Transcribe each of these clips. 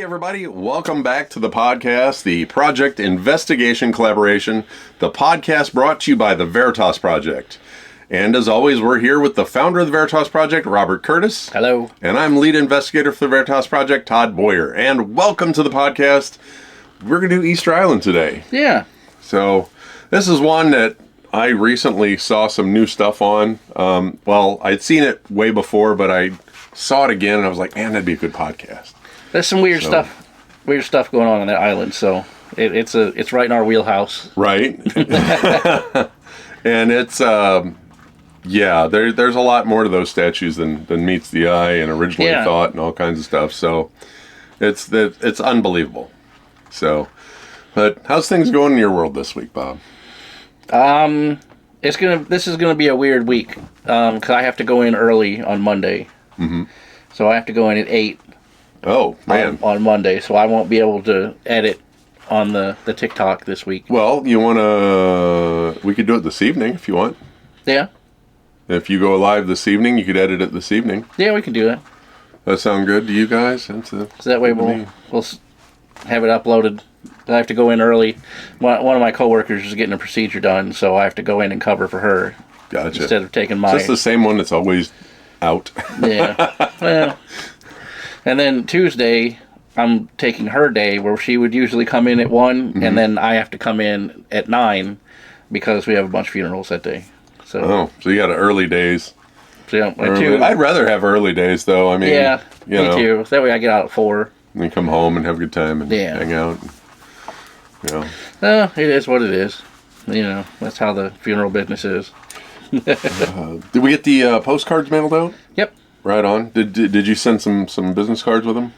everybody. Welcome back to the podcast, the Project Investigation Collaboration, the podcast brought to you by the Veritas Project. And as always, we're here with the founder of the Veritas Project, Robert Curtis. Hello. And I'm lead investigator for the Veritas Project, Todd Boyer. And welcome to the podcast. We're going to do Easter Island today. Yeah. So this is one that I recently saw some new stuff on. I'd seen it way before, but I saw it again and I was like, man, that'd be a good podcast. There's some weird stuff going on that island, so it's right in our wheelhouse. Right. And it's there's a lot more to those statues than meets the eye and originally thought and all kinds of stuff. So it's unbelievable. So, but how's things going in your world this week, Bob? This is gonna be a weird week because I have to go in early on Monday. Mm-hmm. So I have to go in at 8. Oh, man. On Monday, so I won't be able to edit on the TikTok this week. Well, we could do it this evening if you want. Yeah. If you go live this evening, you could edit it this evening. Yeah, we can do that. That sound good to you guys? So that way we'll have it uploaded. I have to go in early. One of my coworkers is getting a procedure done, so I have to go in and cover for her. Gotcha. Instead of taking my... Is this the same one that's always out? Yeah. Well... And then Tuesday, I'm taking her day where she would usually come in at 1, and then I have to come in at 9 because we have a bunch of funerals that day. So you got early days. So, yeah, I'd rather have early days, though. I mean, yeah, me too. That way I get out at 4. And you come home and have a good time and hang out. It is what it is. That's how the funeral business is. Did we get the postcards mailed out? Yep. Right on. Did you send some business cards with them?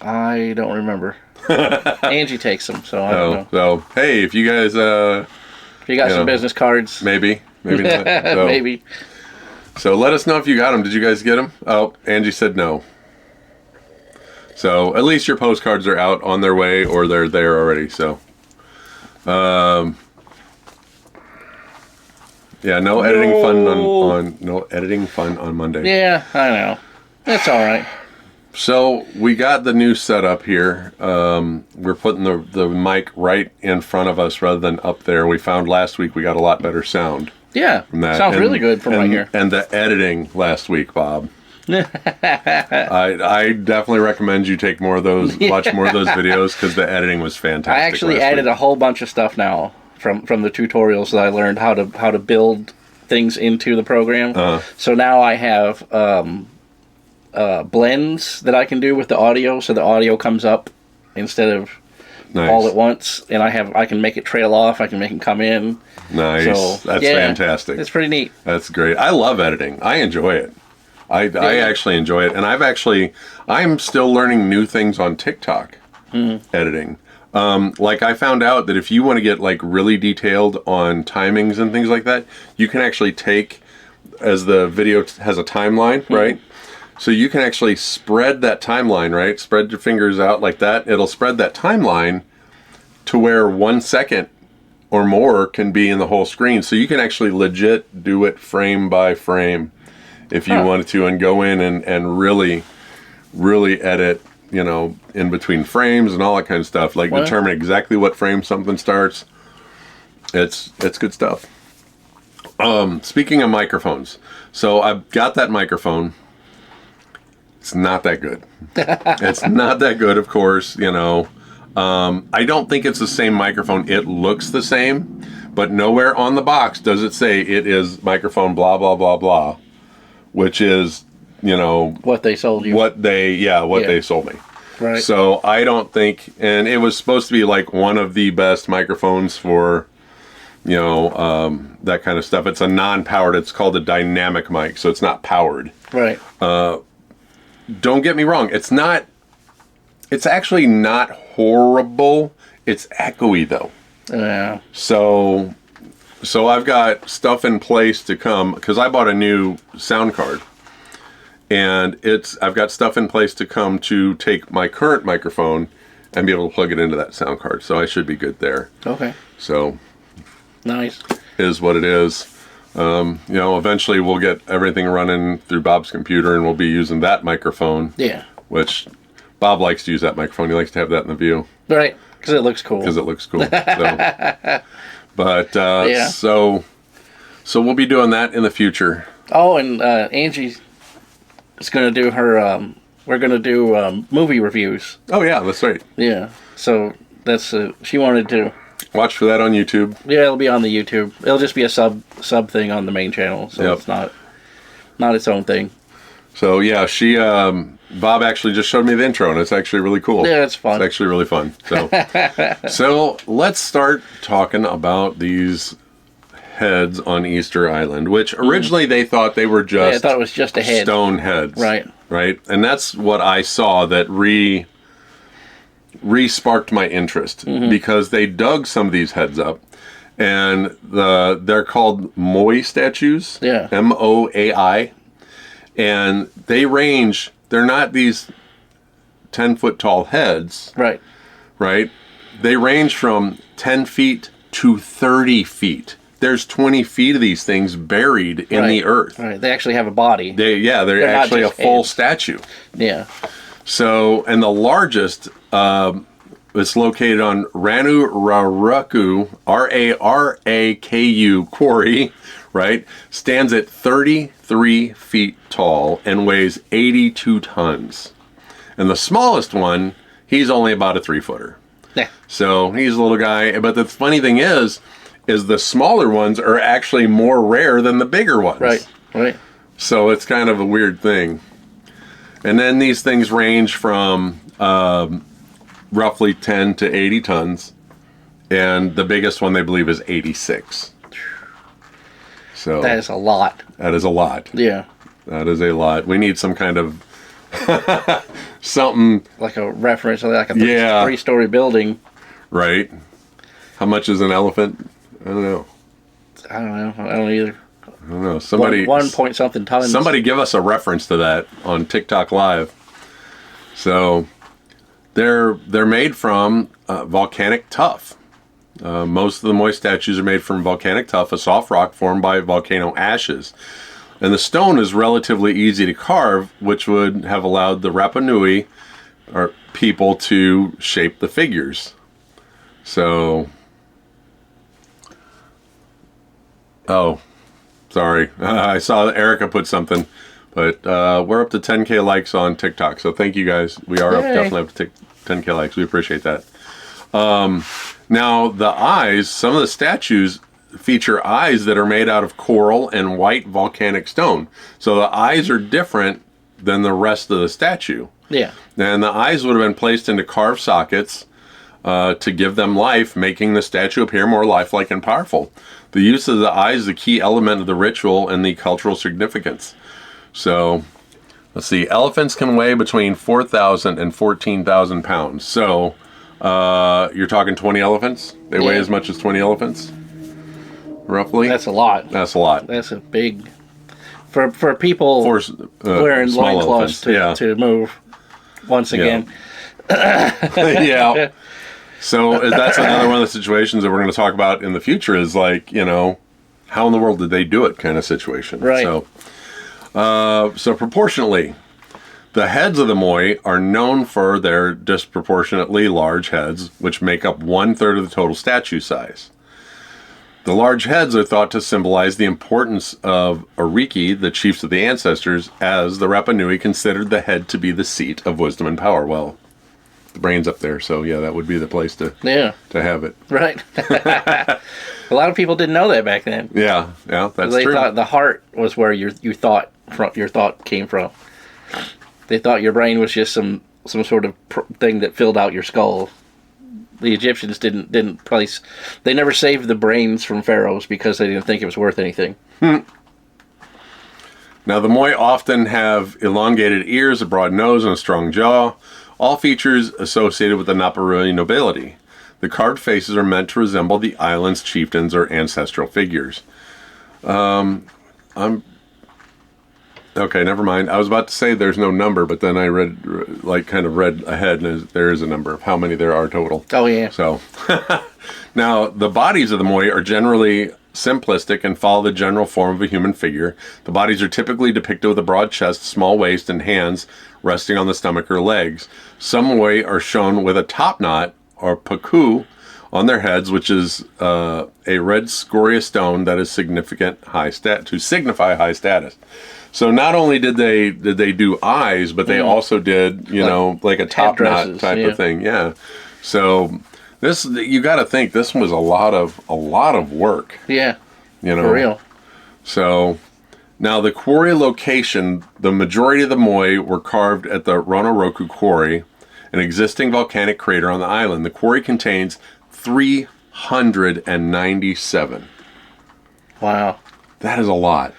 I don't remember. Angie takes them, so I don't know. So, hey, if you guys... if you got some business cards... Maybe not. So, maybe. So let us know if you got them. Did you guys get them? Oh, Angie said no. So at least your postcards are out on their way or they're there already, so... Yeah, no editing fun on Monday. Yeah, I know. That's all right. So we got the new setup here. We're putting the mic right in front of us rather than up there. We found last week we got a lot better sound. Yeah, from that. Sounds really good from right here. And the editing last week, Bob. I definitely recommend you take more of those, watch more of those videos because the editing was fantastic. I actually added a whole bunch of stuff now. From the tutorials that I learned how to build things into the program. So now I have blends that I can do with the audio, so the audio comes up instead of all at once, and I can make it trail off. I can make them come in. Nice. So, that's fantastic. It's pretty neat. That's great. I love editing. I enjoy it. I actually enjoy it, and I'm still learning new things on TikTok editing. I found out that if you want to get really detailed on timings and things like that, you can actually take, as the video has a timeline, right? So you can actually spread that timeline, right? Spread your fingers out like that. It'll spread that timeline to where 1 second or more can be in the whole screen. So you can actually legit do it frame by frame if you wanted to, and go in and really, really edit, in between frames and all that kind of stuff. Determine exactly what frame something starts. It's good stuff. Speaking of microphones, so I've got that microphone. It's not that good. It's not that good, of course, I don't think it's the same microphone. It looks the same, but nowhere on the box does it say it is microphone blah, blah, blah, blah, which is, what they sold you. They sold me. Right. So I don't think, and it was supposed to be one of the best microphones for, that kind of stuff. It's a non-powered, it's called a dynamic mic, so it's not powered. Right. Don't get me wrong, it's actually not horrible. It's echoey though. Yeah. So I've got stuff in place to come, because I bought a new sound card. And I've got stuff in place to come to take my current microphone and be able to plug it into that sound card. So I should be good there. Okay. So. Nice. Is what it is. Eventually we'll get everything running through Bob's computer and we'll be using that microphone. Yeah. Which Yeah. Bob likes to use that microphone. He likes to have that in the view. Right. Because it looks cool. Because it looks cool. So, but, Yeah. so we'll be doing that in the future. Oh, and Angie is going to do her, we're going to do movie reviews. Oh, yeah, that's right. Yeah. So that's, she wanted to. Watch for that on YouTube. Yeah, it'll be on the YouTube. It'll just be a sub thing on the main channel. So Yep. it's not its own thing. So, yeah, Bob actually just showed me the intro, and it's actually really cool. Yeah, it's fun. It's actually really fun. So, so let's start talking about these heads on Easter Island, which originally they thought they were just I thought it was just a head. stone heads. Right. Right. And that's what I saw that re-sparked my interest because they dug some of these heads up, and they're called Moai statues. Yeah. Moai. And they're not these 10-foot tall heads, Right. right? They range from 10 feet to 30 feet. There's 20 feet of these things buried in the earth. Right. They actually have a body. They're actually a just full heads. statue. Yeah. So, and the largest is located on Raraku, Raraku quarry, right? Stands at 33 feet tall and weighs 82 tons. And the smallest one, he's only about a 3-footer. Yeah. So he's a little guy. But the funny thing is the smaller ones are actually more rare than the bigger ones. Right. Right. So it's kind of a weird thing. And then these things range from roughly 10 to 80 tons. And the biggest one they believe is 86. So That is a lot. that is a lot. Yeah. That is a lot. We need some kind of something, Like a reference, like a Yeah. 3-story building. right? How much is an elephant? I don't know. I don't know. I don't either. I don't know. Somebody, One point something tons. somebody give us a reference to that on TikTok Live. So they're made from volcanic tuff. Most of the Moai statues are made from volcanic tuff, a soft rock formed by volcano ashes. And the stone is relatively easy to carve, which would have allowed the Rapa Nui or people to shape the figures. So, oh, sorry. I saw Erica put something, but we're up to 10K likes on TikTok. So thank you guys. We are definitely up to 10K likes. We appreciate that. Now, the eyes, some of the statues feature eyes that are made out of coral and white volcanic stone. So the eyes are different than the rest of the statue. Yeah. And the eyes would have been placed into carved sockets to give them life, making the statue appear more lifelike and powerful. The use of the eyes is a key element of the ritual and the cultural significance. So, let's see. Elephants can weigh between 4,000 and 14,000 pounds. So, you're talking 20 elephants? They weigh Yeah. as much as 20 elephants? Roughly? That's a lot. That's a lot. That's a big... For people For wearing small loincloths elephants. to move once again. Yeah. So that's another one of the situations that we're going to talk about in the future is like, how in the world did they do it kind of situation. Right. So proportionately, the heads of the Moai are known for their disproportionately large heads, which make up 1/3 of the total statue size. The large heads are thought to symbolize the importance of Ariki, the chiefs of the ancestors, as the Rapa Nui considered the head to be the seat of wisdom and power. Well, the brain's up there, so yeah, that would be the place to have it. Right. A lot of people didn't know that back then. Yeah, that's They true. thought the heart was where your thought came from. They thought your brain was just some sort of thing that filled out your skull. The Egyptians didn't place. They never saved the brains from pharaohs because they didn't think it was worth anything. Now, the Moai often have elongated ears, a broad nose, and a strong jaw, all features associated with the Naparui nobility. The carved faces are meant to resemble the island's chieftains or ancestral figures. Okay, never mind. I was about to say there's no number, but then I read ahead, and there is a number of how many there are total. Oh, yeah. So, now, the bodies of the Moai are generally simplistic and follow the general form of a human figure. The bodies are typically depicted with a broad chest, small waist, and hands resting on the stomach or legs. Some Moai are shown with a top knot, or paku, on their heads, which is a red scoria stone that is to signify high status. So not only did they do eyes, but they also did, like a top knot type of thing. Yeah. So this, you got to think, this was a lot of work. Yeah. For real. So now the quarry location, the majority of the Moai were carved at the Ronoroku Quarry, an existing volcanic crater on the island. The quarry contains 397. Wow. That is a lot.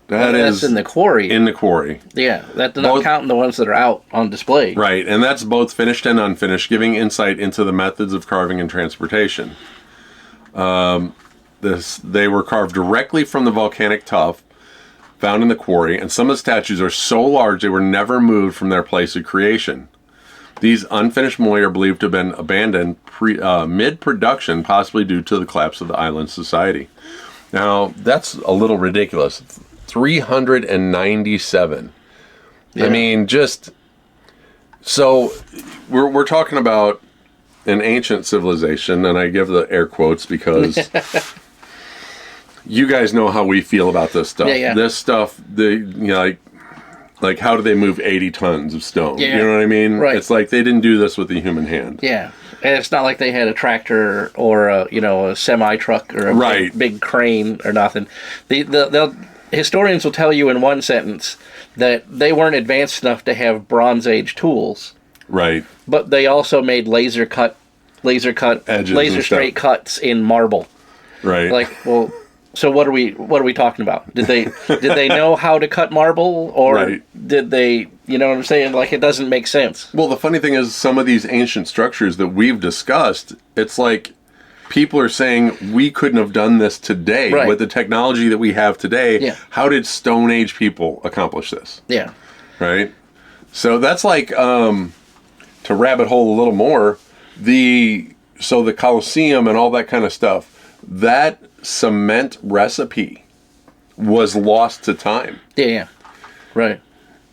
That's in the quarry. In the quarry. Yeah, that's not counting the ones that are out on display. Right, and that's both finished and unfinished, giving insight into the methods of carving and transportation. They were carved directly from the volcanic tuff found in the quarry, and some of the statues are so large they were never moved from their place of creation. These unfinished Moai are believed to have been abandoned mid-production, possibly due to the collapse of the island society. Now, that's a little ridiculous. 397. Yeah. I mean, so we're talking about an ancient civilization, and I give the air quotes because you guys know how we feel about this stuff. Yeah. This stuff, like how do they move 80 tons of stone? Yeah. You know what I mean? Right. It's like they didn't do this with the human hand. Yeah. And it's not like they had a tractor or a semi truck or a big crane or nothing. The historians will tell you in one sentence that they weren't advanced enough to have Bronze Age tools. Right. But they also made laser straight cuts in marble. Right. Like, well, so what are we talking about? Did they know how to cut marble, or did they? You know what I'm saying? Like, it doesn't make sense. Well, the funny thing is, some of these ancient structures that we've discussed, it's like people are saying we couldn't have done this today with the technology that we have today. Yeah. How did Stone Age people accomplish this? Yeah. Right. So that's like to rabbit hole a little more. The Colosseum and all that kind of stuff. That cement recipe was lost to time. Yeah. Right.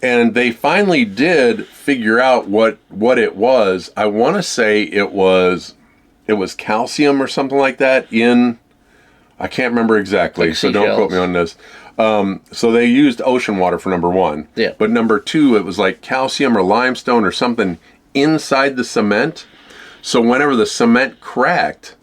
And they finally did figure out what it was. I want to say it was calcium or something like that I can't remember exactly, so don't quote me on this. So they used ocean water for number one. Yeah. But number two, it was like calcium or limestone or something inside the cement. So whenever the cement cracked,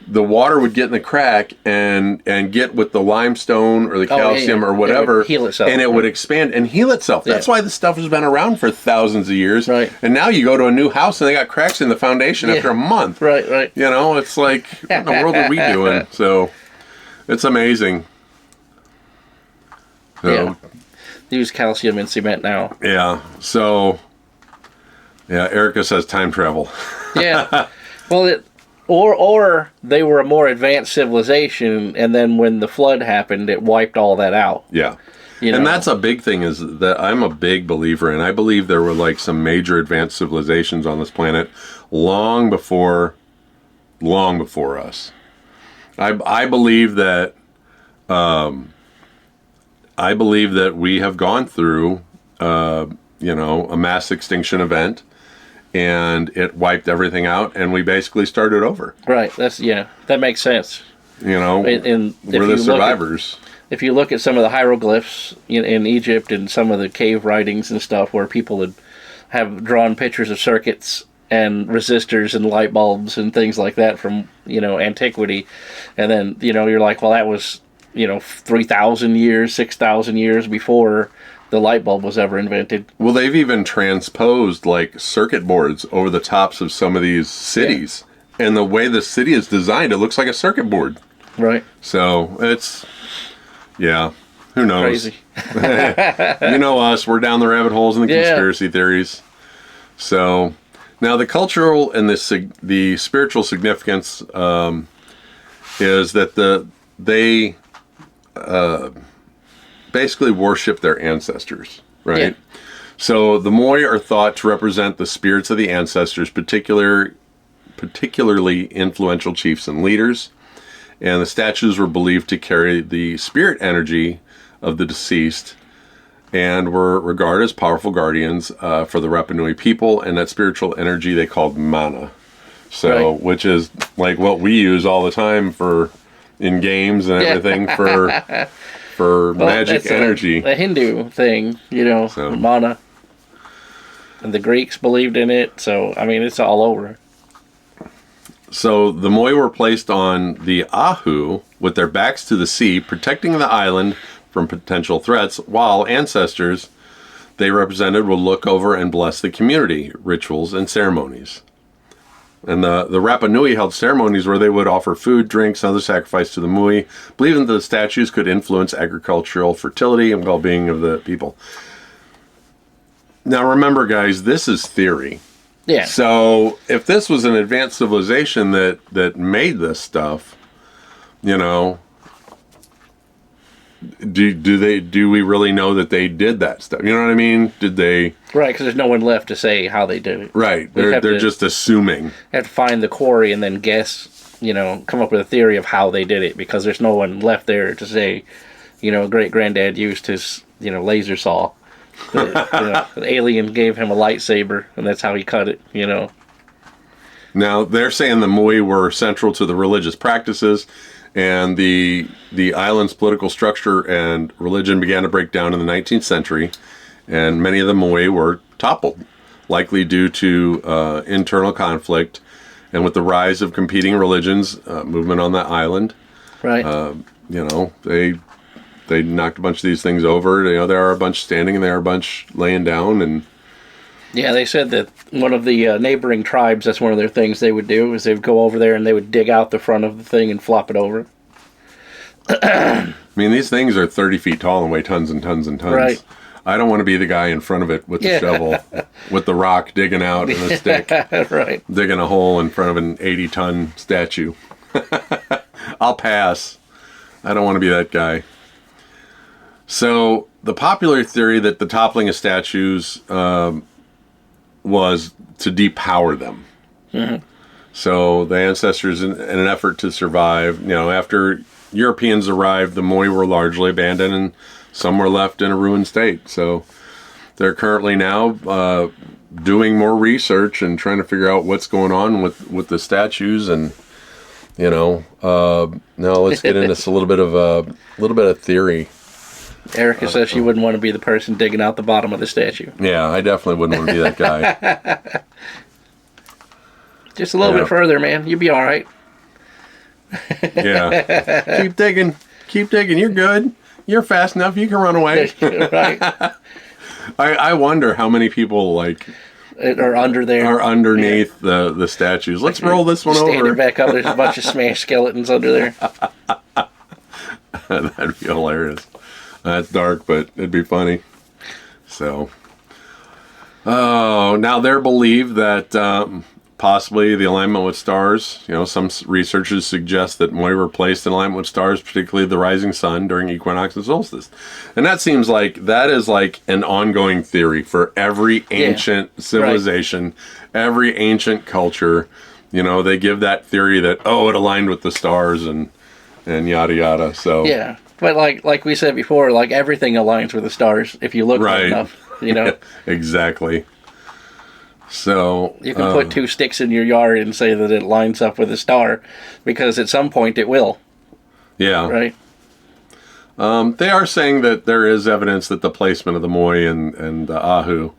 the water would get in the crack and get with the limestone or the calcium or whatever, it would heal itself, and it would expand and heal itself. That's why this stuff has been around for thousands of years. Right. And now you go to a new house and they got cracks in the foundation after a month. Right. You know, it's like, what in the world are we doing? So it's amazing. So, use calcium in cement now. Yeah. So, Erica says time travel. Yeah. Well, Or they were a more advanced civilization, and then when the flood happened, it wiped all that out. Yeah. And that's a big thing, is that I'm a big believer in. I believe there were like some major advanced civilizations on this planet long before us. I believe that we have gone through a mass extinction event. And it wiped everything out, and we basically started over. Right. That makes sense. We're the survivors. If you look at some of the hieroglyphs in Egypt and some of the cave writings and stuff, where people have drawn pictures of circuits and resistors and light bulbs and things like that from antiquity, and then you're like, well, that was 3,000 years, 6,000 years before the light bulb was ever invented. Well, they've even transposed like circuit boards over the tops of some of these cities. Yeah. And the way the city is designed, it looks like a circuit board. Right. So it's, who knows? Crazy. You know us, we're down the rabbit holes in the conspiracy theories. So now the cultural and the spiritual significance is that they basically worship their ancestors, right? Yeah. So the Moai are thought to represent the spirits of the ancestors, particularly influential chiefs and leaders. And the statues were believed to carry the spirit energy of the deceased. and were regarded as powerful guardians for the Rapa Nui people and that spiritual energy they called mana. So, Right. which is like what we use all the time for in games and everything for magic that's energy. a Hindu thing, So. mana. And the Greeks believed in it, so, I mean, it's all over. So the Moai were placed on the Ahu with their backs to the sea, protecting the island from potential threats, while ancestors they represented would look over and bless the community, rituals, and ceremonies. And the Rapa Nui held ceremonies where they would offer food, drinks, and other sacrifice to the Moai, believing that the statues could influence agricultural fertility and well-being of the people. Now remember, guys, this is theory. Yeah. So if this was an advanced civilization that made this stuff, do we really know that they did that stuff? You know what I mean? Did they? Right, because there's no one left to say how they did it. Right. They're just assuming. Have to find the quarry and then guess, come up with a theory of how they did it, because there's no one left there to say, great granddad used his, laser saw. The alien gave him a lightsaber, and that's how he cut it, Now, they're saying the Moai were central to the religious practices, and the island's political structure and religion began to break down in the 19th century, and many of the Moai were toppled, likely due to internal conflict, and with the rise of competing religions, movement on that island. Right. They knocked a bunch of these things over. There are a bunch standing and there are a bunch laying down. And yeah, they said that one of the neighboring tribes, that's one of their things they would do, is they would go over there and they would dig out the front of the thing and flop it over. I mean, these things are 30 feet tall and weigh tons and tons and tons. Right. I don't want to be the guy in front of it with the shovel, with the rock digging out and the stick, right, digging a hole in front of an 80-ton statue. I'll pass. I don't want to be that guy. So the popular theory that the toppling of statues was to depower them. Mm-hmm. So the ancestors, in an effort to survive, after Europeans arrived, the Moai were largely abandoned and some were left in a ruined state. So they're currently now doing more research and trying to figure out what's going on with the statues. And now let's get into a little bit of theory. Erica says she wouldn't want to be the person digging out the bottom of the statue. Yeah, I definitely wouldn't want to be that guy. Just a little bit further, man. You'll be all right. Yeah. Keep digging. You're good. You're fast enough. You can run away. Right. I wonder how many people are under there. Are underneath the statues. Let's roll this one over. Standing back up, there's a bunch of smashed skeletons under there. That'd be hilarious. That's dark, but it'd be funny. So, now they're believed that possibly the alignment with stars. Some researchers suggest that Moai were placed in alignment with stars, particularly the rising sun during equinox and solstice. And that seems like that is like an ongoing theory for every ancient civilization, every ancient culture. They give that theory that it aligned with the stars and yada yada. So yeah. But like we said before, everything aligns with the stars if you look hard enough, Exactly. So you can put two sticks in your yard and say that it lines up with a star, because at some point it will. Yeah. Right. They are saying that there is evidence that the placement of the Moai and the Ahu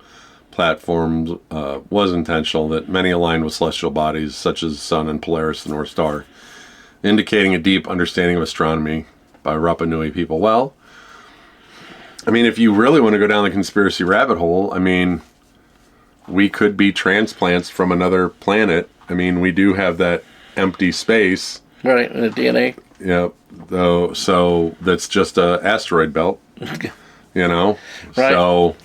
platforms was intentional, that many aligned with celestial bodies such as the Sun and Polaris, the North Star, indicating a deep understanding of astronomy by Rapa Nui people. Well, I mean, if you really want to go down the conspiracy rabbit hole, I mean, we could be transplants from another planet. I mean, we do have that empty space. Right, in the DNA. Yeah, so that's just a asteroid belt. Right. So,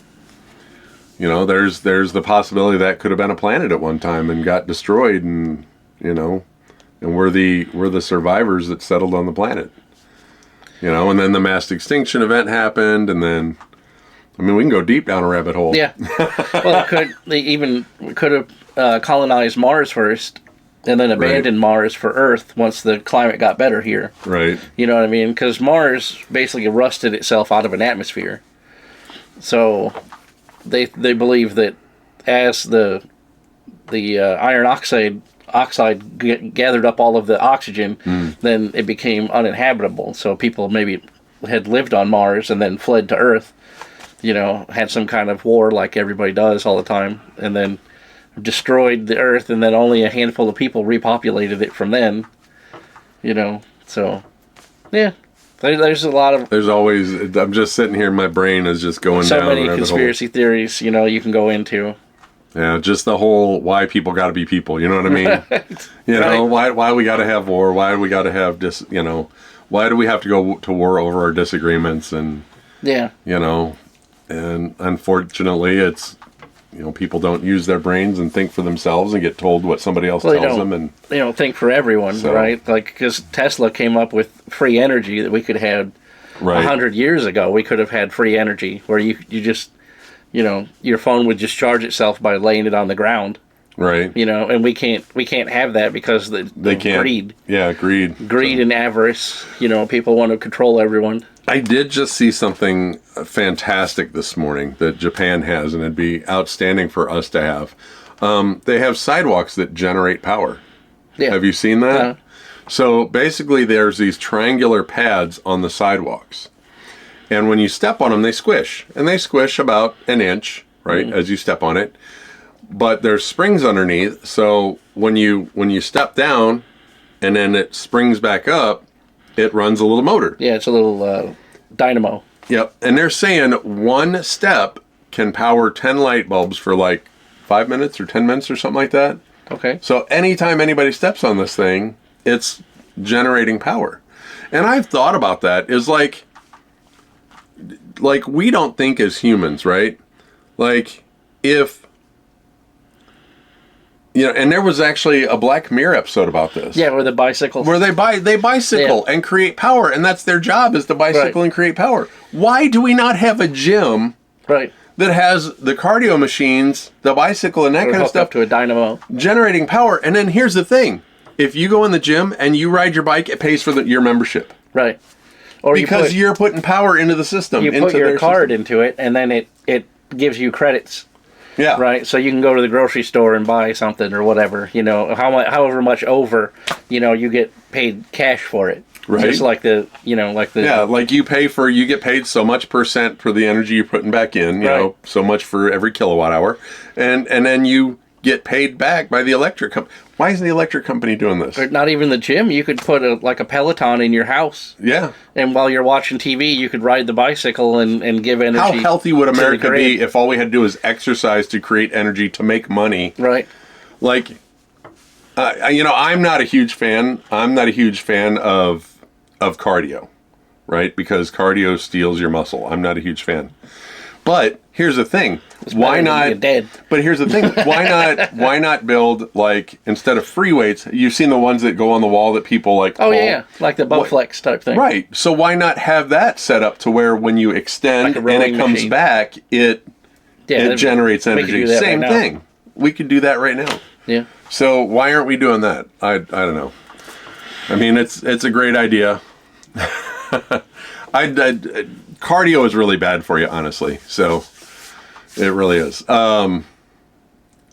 there's the possibility that could have been a planet at one time and got destroyed, and and we're the survivors that settled on the planet. And then the mass extinction event happened, and then, I mean, we can go deep down a rabbit hole. Yeah. Well, they could have colonized Mars first, and then abandoned Mars for Earth once the climate got better here. Right. You know what I mean? Because Mars basically rusted itself out of an atmosphere. So they believe that as the iron oxide gathered up all of the oxygen, then it became uninhabitable. So people maybe had lived on Mars and then fled to Earth, had some kind of war like everybody does all the time, and then destroyed the Earth, and then only a handful of people repopulated it from then. So yeah. There's a lot of... There's always... I'm just sitting here, my brain is just going so down. So many conspiracy theories, you can go into. Yeah, just the whole why people got to be people, you know what I mean? Right. Why we got to have war, why we got to have why do we have to go to war over our disagreements, and and unfortunately it's people don't use their brains and think for themselves and get told what somebody else tells them, and they don't think for everyone, right? Like, because Tesla came up with free energy that we could have 100 years ago. We could have had free energy where you just your phone would just charge itself by laying it on the ground, right? And we can't have that because they can't. Greed. Yeah, greed and avarice. People want to control everyone. I did just see something fantastic this morning that Japan has, and it'd be outstanding for us to have. They have sidewalks that generate power. Yeah. Have you seen that? So basically there's these triangular pads on the sidewalks. And when you step on them, they squish. And they squish about an inch, right, as you step on it. But there's springs underneath, so when you step down and then it springs back up, it runs a little motor. Yeah, it's a little dynamo. Yep. And they're saying one step can power 10 light bulbs for like 5 minutes or 10 minutes or something like that. Okay. So anytime anybody steps on this thing, it's generating power. And I've thought about that. Is like we don't think as humans, right? Like if... and there was actually a Black Mirror episode about this. Yeah, where the bicycles. Where they bicycle and create power, and that's their job, is to bicycle and create power. Why do we not have a gym that has the cardio machines, the bicycle, and that kind of stuff up to a dynamo, generating power? And then here's the thing: if you go in the gym and you ride your bike, it pays for your membership, right? Or because you're putting power into the system. You put your card into it, and then it gives you credits. Yeah. Right. So you can go to the grocery store and buy something or whatever. However much over, you get paid cash for it. Right. Just like you get paid so much % for the energy you're putting back in. So much for every kilowatt hour, and then you get paid back by the electric company. Why is the electric company doing this? Or not even the gym. You could put a Peloton in your house. Yeah. And while you're watching TV, you could ride the bicycle and give energy. How healthy would America be if all we had to do is exercise to create energy to make money? Right. Like, I'm not a huge fan. I'm not a huge fan of cardio, right? Because cardio steals your muscle. I'm not a huge fan. But here's the thing: why not? But here's the thing: why not build, like, instead of free weights? You've seen the ones that go on the wall that people like. Oh yeah, like the Bowflex type thing. Right. So why not have that set up to where when you extend and it comes back, it generates energy. Same thing. We could do that right now. Yeah. So why aren't we doing that? I don't know. I mean, it's a great idea. Cardio is really bad for you, honestly. So it really is.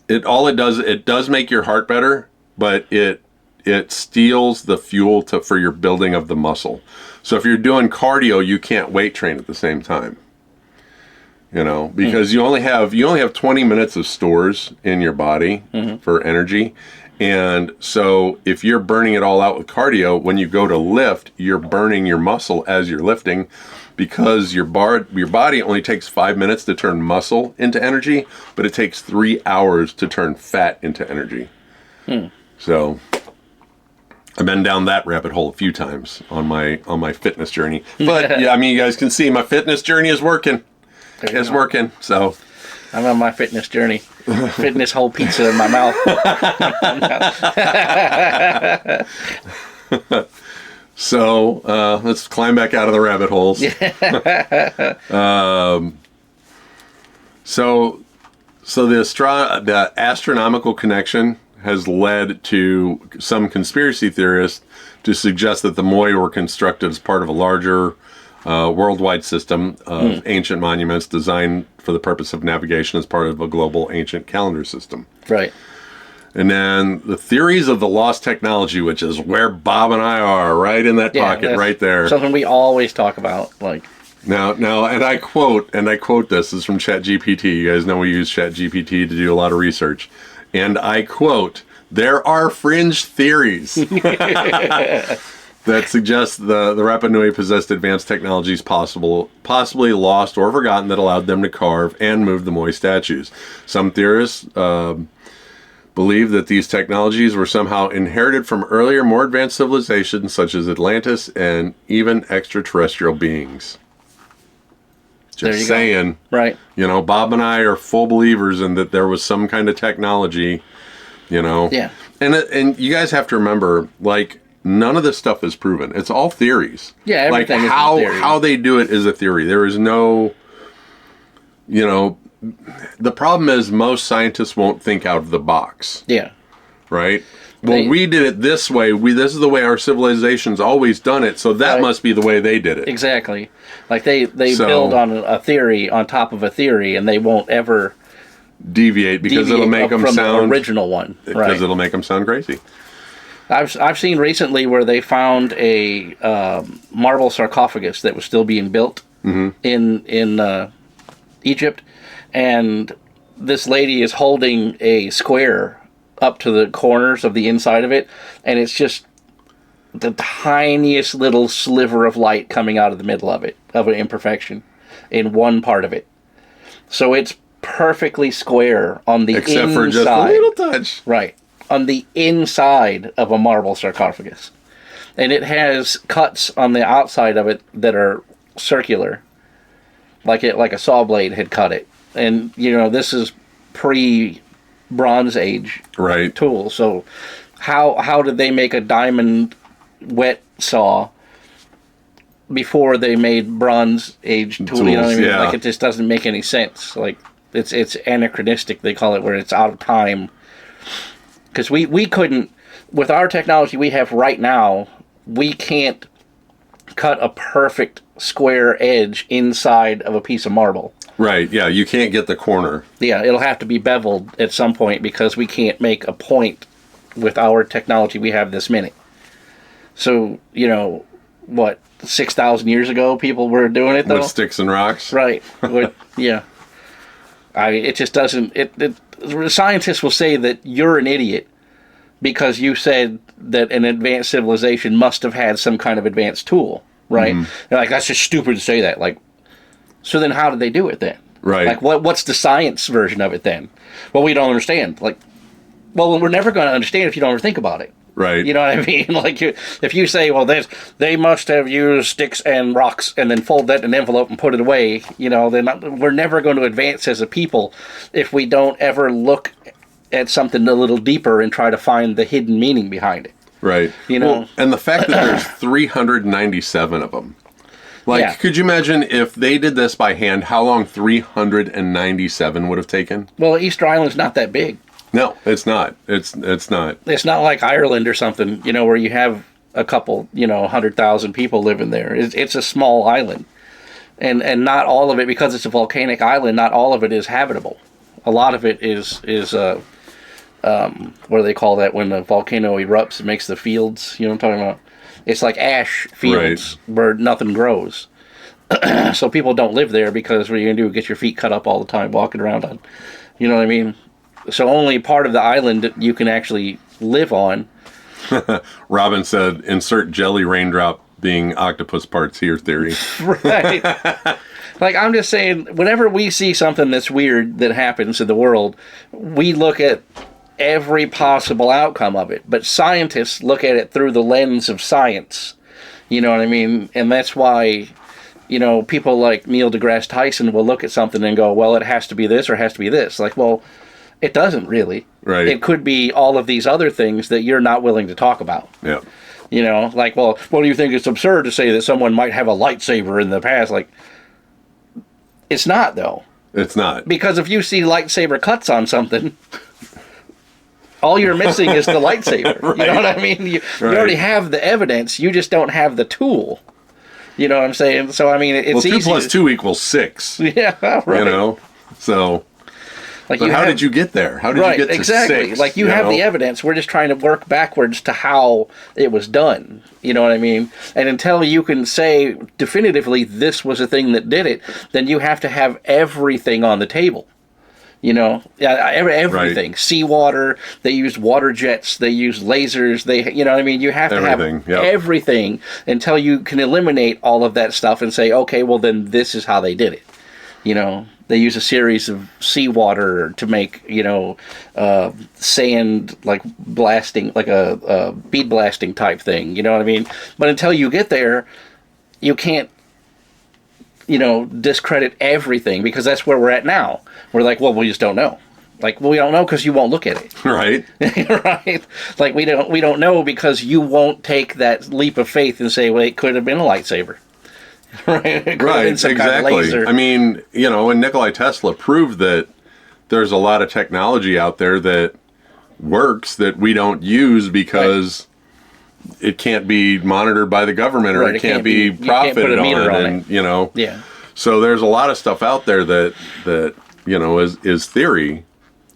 It does make your heart better, but it steals the fuel for your building of the muscle. So if you're doing cardio, you can't weight train at the same time. Because you only have 20 minutes of stores in your body for energy. And so if you're burning it all out with cardio, when you go to lift, you're burning your muscle as you're lifting, because your body only takes 5 minutes to turn muscle into energy, but it takes 3 hours to turn fat into energy. So I've been down that rabbit hole a few times on my fitness journey. But yeah, I mean, you guys can see my fitness journey is working. It's working. So I'm on my fitness journey. Fitness whole pizza in my mouth. So let's climb back out of the rabbit holes. So the astronomical connection has led to some conspiracy theorists to suggest that the Moai were constructed as part of a larger worldwide system of ancient monuments designed for the purpose of navigation as part of a global ancient calendar system. Right. And then the theories of the lost technology, which is where Bob and I are, right in that pocket, right there. Something we always talk about, like. Now, and I quote this is from ChatGPT. You guys know we use ChatGPT to do a lot of research, and I quote: "There are fringe theories that suggest the Rapa Nui possessed advanced technologies possibly lost or forgotten that allowed them to carve and move the Moai statues. Some theorists believe that these technologies were somehow inherited from earlier, more advanced civilizations such as Atlantis and even extraterrestrial beings." Just saying. Go. Right. Bob and I are full believers in that there was some kind of technology, Yeah. And you guys have to remember, like, none of this stuff is proven. It's all theories. Yeah, everything is a theory. How they do it is a theory. There is no, the problem is most scientists won't think out of the box. Yeah. Right? Well, we did it this way. This is the way our civilization's always done it, so that must be the way they did it. Exactly. Like they build on a theory on top of a theory, and they won't ever deviate because it'll make them from sound the original one. Because it'll make them sound crazy. I've seen recently where they found a marble sarcophagus that was still being built in Egypt, and this lady is holding a square up to the corners of the inside of it, and it's just the tiniest little sliver of light coming out of the middle of it, of an imperfection in one part of it. So it's perfectly square on the inside. Except for just a little touch. Right. On the inside of a marble sarcophagus. And it has cuts on the outside of it that are circular. Like a saw blade had cut it. And, this is pre-Bronze Age tool. So how did they make a diamond wet saw before they made Bronze Age tools? You know what I mean? Yeah. Like, it just doesn't make any sense. Like, it's anachronistic, they call it, where it's out of time. Because we couldn't, with our technology we have right now, we can't cut a perfect square edge inside of a piece of marble. Right, yeah, you can't get the corner. Yeah, it'll have to be beveled at some point because we can't make a point with our technology we have this minute. So, 6,000 years ago people were doing it, though? With sticks and rocks? Right, yeah. It just doesn't, scientists will say that you're an idiot because you said that an advanced civilization must have had some kind of advanced tool, right? They're like, that's just stupid to say that. Like, so then how did they do it then? Right. Like, what's the science version of it then? Well, we don't understand. Like, well, we're never going to understand if you don't ever think about it. Right. You know what I mean? Like, if you say, well, they must have used sticks and rocks and then fold that in an envelope and put it away, we're never going to advance as a people if we don't ever look at something a little deeper and try to find the hidden meaning behind it. Right. Well, and the fact that there's 397 of them. Like, could you imagine if they did this by hand, how long 397 would have taken? Well, Easter Island's not that big. No, it's not. It's not. It's not like Ireland or something, where you have a couple, 100,000 people living there. It's a small island. And not all of it, because it's a volcanic island, not all of it is habitable. A lot of it is what do they call that when the volcano erupts and makes the fields? You know what I'm talking about? It's like ash fields where nothing grows. So people don't live there because what are you going to do? Get your feet cut up all the time walking around on. You know what I mean? So only part of the island that you can actually live on. Robin said, insert jelly raindrop being octopus parts here theory. Right. Like, I'm just saying, whenever we see something that's weird that happens in the world, we look at every possible outcome of it. But scientists look at it through the lens of science. You know what I mean? And that's why, people like Neil deGrasse Tyson will look at something and go, well, it has to be this or it has to be this. Like, well, it doesn't really. Right. It could be all of these other things that you're not willing to talk about. Yeah. Like, well, do you think it's absurd to say that someone might have a lightsaber in the past? Like, it's not, though. It's not. Because if you see lightsaber cuts on something, all you're missing is the lightsaber. Right. You know what I mean? You already have the evidence. You just don't have the tool. You know what I'm saying? So I mean, it's well, 2 easy. plus 2 equals 6. Yeah, right. You know, so. Like But how did you get there? How did right, you get to exactly. 6? Like you have know? the evidence. We're just trying to work backwards to how it was done. You know what I mean? And until you can say definitively this was a thing that did it, then you have to have everything on the table. You know, everything. Right. Seawater. They used water jets. They used lasers. You know what I mean? You have to Everything, have yep. everything until you can eliminate all of that stuff and say, okay, well then this is how they did it. You know, they use a series of seawater to make, sand like blasting, like a bead blasting type thing. You know what I mean? But until you get there, you can't, discredit everything because that's where we're at now. We're like, well, we just don't know. Like, well, we don't know because you won't look at it. Right. Right? Like, we don't know because you won't take that leap of faith and say, well, it could have been a lightsaber. Right, Exactly. Kind of I mean, and Nikola Tesla proved that there's a lot of technology out there that works that we don't use because it can't be monitored by the government or it can't be profited on, and Yeah. So there's a lot of stuff out there that is theory,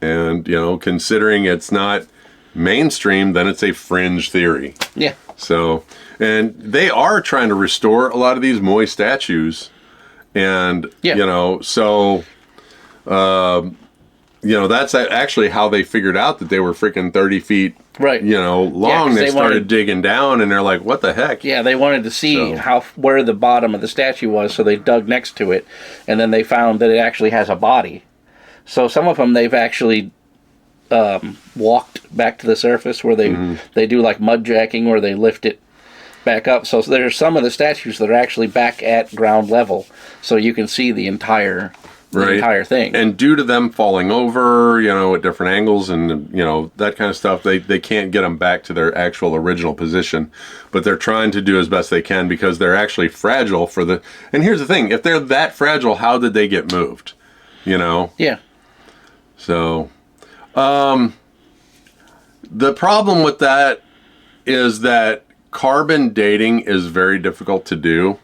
and considering it's not mainstream, then it's a fringe theory. Yeah. So, and they are trying to restore a lot of these Moai statues, and that's actually how they figured out that they were freaking 30 feet, right? Long. They started digging down, and they're like, "What the heck?" Yeah, they wanted to see where the bottom of the statue was, so they dug next to it, and then they found that it actually has a body. So some of them they've actually walked back to the surface where they do like mud jacking where they lift it back up. So there's some of the statues that are actually back at ground level, so you can see the entire thing. And due to them falling over, at different angles and that kind of stuff, they can't get them back to their actual original position. But they're trying to do as best they can because they're actually fragile for the. And here's the thing: if they're that fragile, how did they get moved? Yeah. So. The problem with that is that carbon dating is very difficult to do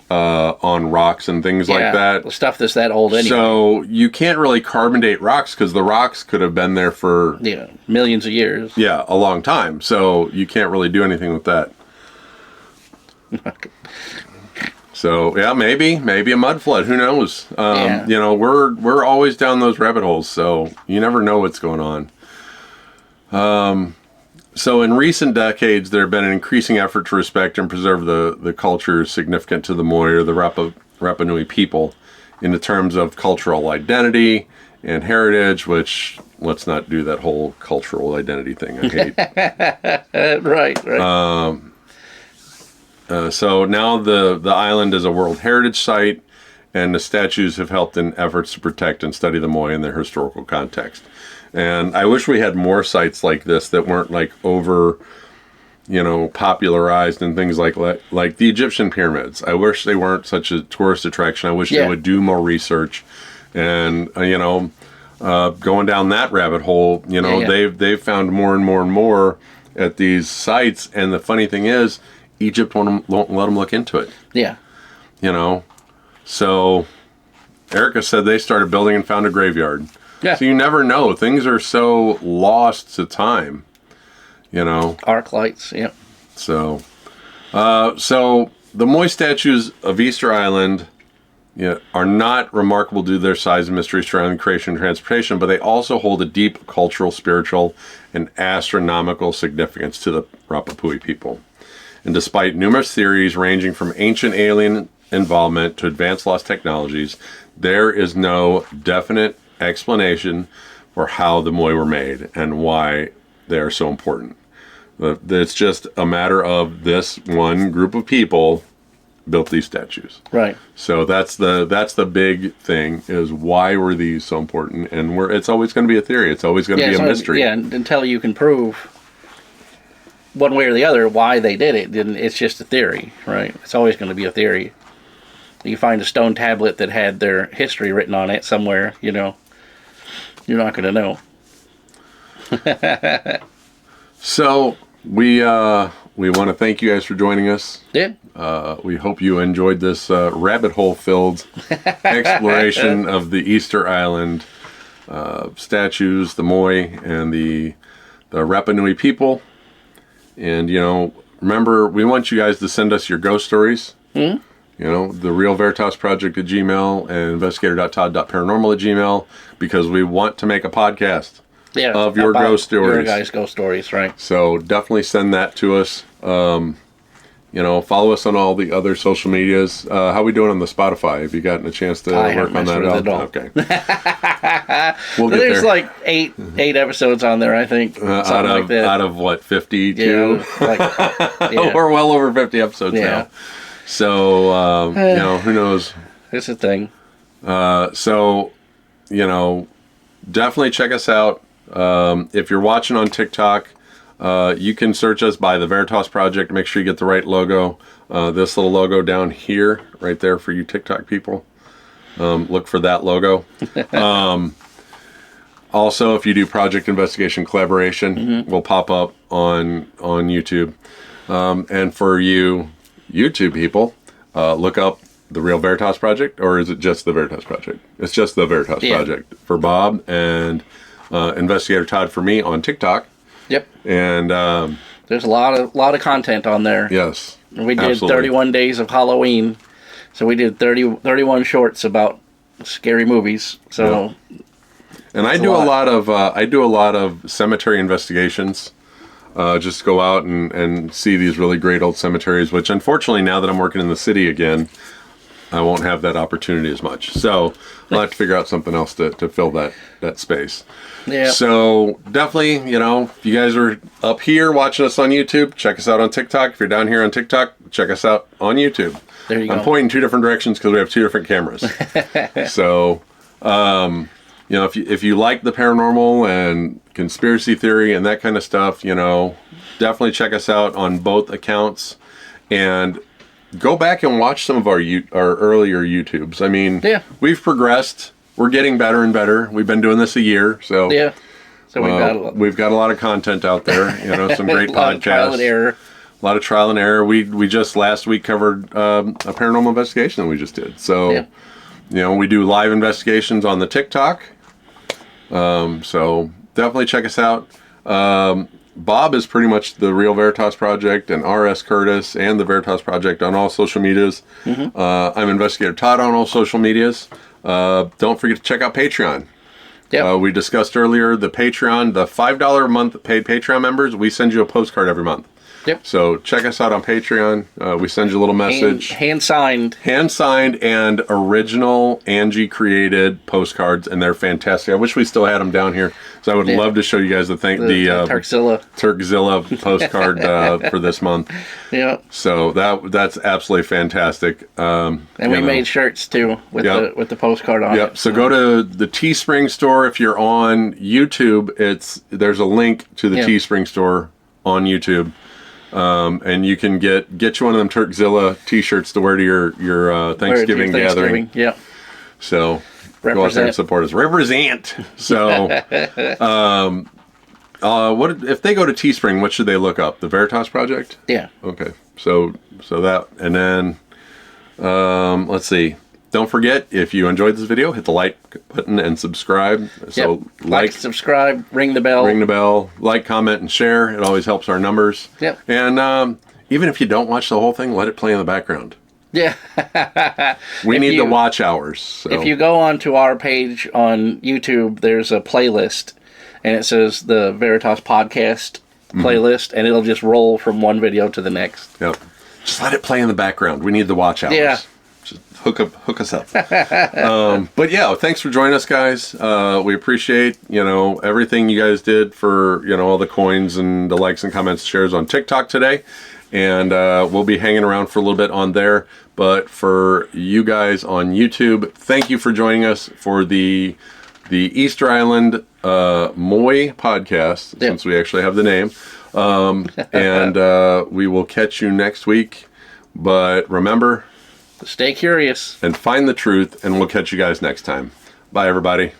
on rocks and things like that. Stuff that's that old anyway. So you can't really carbon date rocks because the rocks could have been there for millions of years. Yeah, a long time. So you can't really do anything with that. So yeah, maybe a mud flood. Who knows? We're always down those rabbit holes, so you never know what's going on. So in recent decades, there have been an increasing effort to respect and preserve the culture significant to the Moai or the Rapa Nui people, in the terms of cultural identity and heritage. Which let's not do that whole cultural identity thing. I hate. Right. So now the island is a World Heritage Site, and the statues have helped in efforts to protect and study the Moai in their historical context. And I wish we had more sites like this that weren't like over, popularized and things like the Egyptian pyramids. I wish they weren't such a tourist attraction. I wish they would do more research, and going down that rabbit hole, they've found more and more and more at these sites. And the funny thing is, Egypt won't let them look into it. Yeah. So Erica said they started building and found a graveyard. Yeah. So you never know. Things are so lost to time, Arc lights, yeah. So the Moai statues of Easter Island are not remarkable due to their size and mystery surrounding creation and transportation, but they also hold a deep cultural, spiritual, and astronomical significance to the Rapapui people. And despite numerous theories ranging from ancient alien involvement to advanced lost technologies, there is no definite explanation for how the Moai were made and why they are so important. It's just a matter of this one group of people built these statues. Right. So that's the big thing, is why were these so important? And it's always going to be a theory. It's always going to be a mystery. Yeah, until you can prove one way or the other why they did it, then it's just a theory, right? It's always going to be a theory. You find a stone tablet that had their history written on it somewhere, you're not going to know. So we we want to thank you guys for joining us. Yeah. We hope you enjoyed this rabbit hole-filled exploration of the Easter Island statues, the Moai, and the Rapa Nui people. And, remember, we want you guys to send us your ghost stories. Mm-hmm. The Real Veritas Project at Gmail and investigator.todd.paranormal at Gmail, because we want to make a podcast of your ghost stories. Your guys' ghost stories, right. So definitely send that to us. Follow us on all the other social medias. How are we doing on the Spotify? Have you gotten a chance to work on that at all? Okay. We'll get There's there. like eight episodes on there, I think. Out of what, 52? Yeah, We're well over 50 episodes now. So, who knows? It's a thing. Definitely check us out. If you're watching on TikTok, you can search us by the Veritas Project. Make sure you get the right logo. This little logo down here, right there for you TikTok people. Look for that logo. Also, if you do Project Investigation Collaboration, will pop up on YouTube. And for you YouTube people, look up the Real Veritas Project, or is it just the Veritas Project? It's just the Veritas Project for Bob, and Investigator Todd for me on TikTok. Yep. And there's a lot of content on there. Yes. We did 31 days of Halloween, so we did 31 shorts about scary movies. So. Yeah. And I do a lot of cemetery investigations. Just go out and see these really great old cemeteries, which unfortunately now that I'm working in the city again, I won't have that opportunity as much. So I'll have to figure out something else to fill that space. Yeah. So definitely, if you guys are up here watching us on YouTube, check us out on TikTok. If you're down here on TikTok, check us out on YouTube. There you go. I'm pointing two different directions because we have two different cameras. So, if you like the paranormal and conspiracy theory and that kind of stuff, definitely check us out on both accounts, and go back and watch some of our earlier YouTubes. I mean, we've progressed. We're getting better and better. We've been doing this a year, so So we've got a lot of content out there. Some great podcasts. Trial and error. A lot of trial and error. We just last week covered a paranormal investigation that we just did. So, we do live investigations on the TikTok. So definitely check us out. Bob is pretty much the Real Veritas Project and R.S. Curtis and the Veritas Project on all social medias. I'm Investigator Todd on all social medias. Don't forget to check out Patreon. Yep. We discussed earlier the Patreon, the $5 a month paid Patreon members. We send you a postcard every month. Yep. So check us out on Patreon. We send you a little message. Hand signed and original Angie created postcards, and they're fantastic. I wish we still had them down here, so I would love to show you guys the Turkzilla postcard for this month. Yeah. So that's absolutely fantastic. And we made shirts too with the postcard on it. Yep. So go to the Teespring store. If you're on YouTube, there's a link to the Teespring store on YouTube. And you can get you one of them Turkzilla t-shirts to wear to your Thanksgiving gathering. Yeah. So go out there and support us. Represent. So, what if they go to Teespring? What should they look up? The Veritas Project. Yeah. Okay. So that, and then let's see. Don't forget, if you enjoyed this video, hit the like button and subscribe. So like, subscribe, ring the bell, like, comment, and share. It always helps our numbers. Yep. And even if you don't watch the whole thing, let it play in the background. Yeah. We need the watch hours. So. If you go onto our page on YouTube, there's a playlist, and it says the Veritas Podcast playlist, and it'll just roll from one video to the next. Yep. Just let it play in the background. We need the watch hours. Yeah. Just hook us up. But thanks for joining us, guys. We appreciate everything you guys did for all the coins and the likes and comments, shares on TikTok today, and we'll be hanging around for a little bit on there. But for you guys on YouTube, thank you for joining us for the Easter Island Moai podcast, since we actually have the name. And we will catch you next week. But remember, stay curious and find the truth, and we'll catch you guys next time. Bye, everybody.